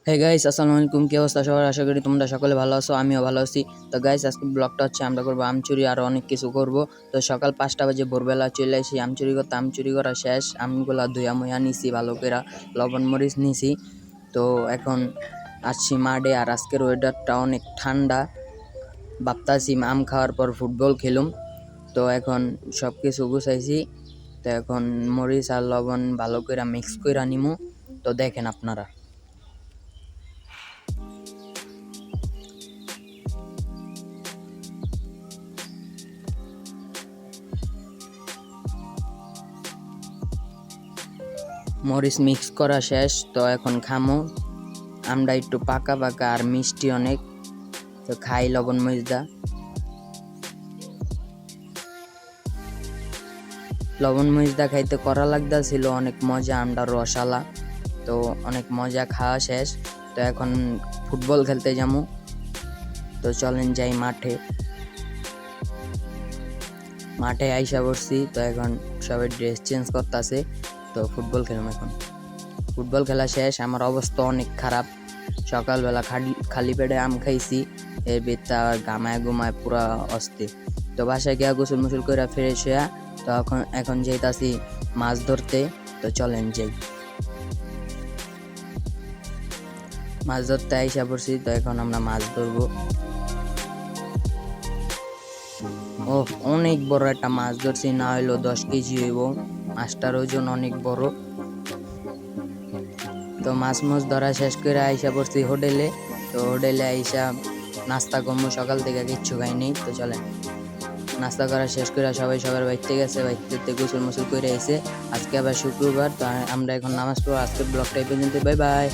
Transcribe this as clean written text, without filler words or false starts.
Hey guys, আসসালামু আলাইকুম। কি অবস্থা সবার? আশা করি তোমরা সকলে ভালো আছো, আমিও ভালো আছি। তো গাইস, আজকে ব্লগটা হচ্ছে আমরা করবো আমচুরি, আরো অনেক কিছু করব। তো সকাল 5টা বাজে ভোরবেলা চলে আসি আমচুরি করতে। আমচুরি করা শেষ, আমগুলা ধুয়া মুয়া নিছি, ভালো করে লবণ মরিচ নিছি। তো এখন আসছি মাঠে, আর আজকের ওয়েদারটা অনেক ঠান্ডা। ভাবতাছি আম খাওয়ার পর ফুটবল খেলুম। তো এখন সব কিছু গুছাইছি। তো এখন মরিচ আর লবণ ভালো করে মিক্স করে নিমু। তো দেখেন আপনারা। মরিচ মিক্স করা শেষ, তো এখন খামো। আমরা একটু পাকা পাকা আর মিষ্টি অনেক, তো খাই লবণ মরিচ দা। লবণ মরিচ দা খাইতে করা লাগতেছিল, অনেক মজা, আমরা রসালা। তো অনেক মজা, খাওয়া শেষ। তো এখন ফুটবল খেলতে যাবো। তো চলেন যাই মাঠে। মাঠে আইসা পড়ছি, তো এখন সবাই ড্রেস চেঞ্জ করতেছে। তো ফুটবল খেলাম এখন। ফুটবল খেলা শেষ, আমার অবস্থা অনেক খারাপ। সকালবেলা খালি পেটে আম খাইছি, এর ভিতরে গামায় গুমায় পুরা অস্থির। তো বাসায় গিয়া গোসল মুসল করে ফ্রেশ হইয়া, তো এখন যাইতাছি মাছ ধরতে। তো চলেন যাই। মাছ ধরতে আইসা পড়ছি, তো এখন আমরা মাছ ধরবো। ও, অনেক বড় একটা মাছ ধরছি, না হইলো 10 কেজি হইব। মাছটার ওজন অনেক বড়। তো মাছ ধরা শেষ করে আইসা পড়ছি হোটেলে। তো হোটেলে আইসা নাস্তা করবো, সকাল থেকে কিচ্ছু খাইনি। তো চলেন, নাস্তা করা শেষ করে সবাই সবার বাড়িতে গেছে, বাড়িতে গোসল মোসল করে আইছে। আজকে আবার শুক্রবার, তো আমরা এখন নামাজ পড়বো। আজকের ব্লগটা এই পর্যন্ত, বাই বাই।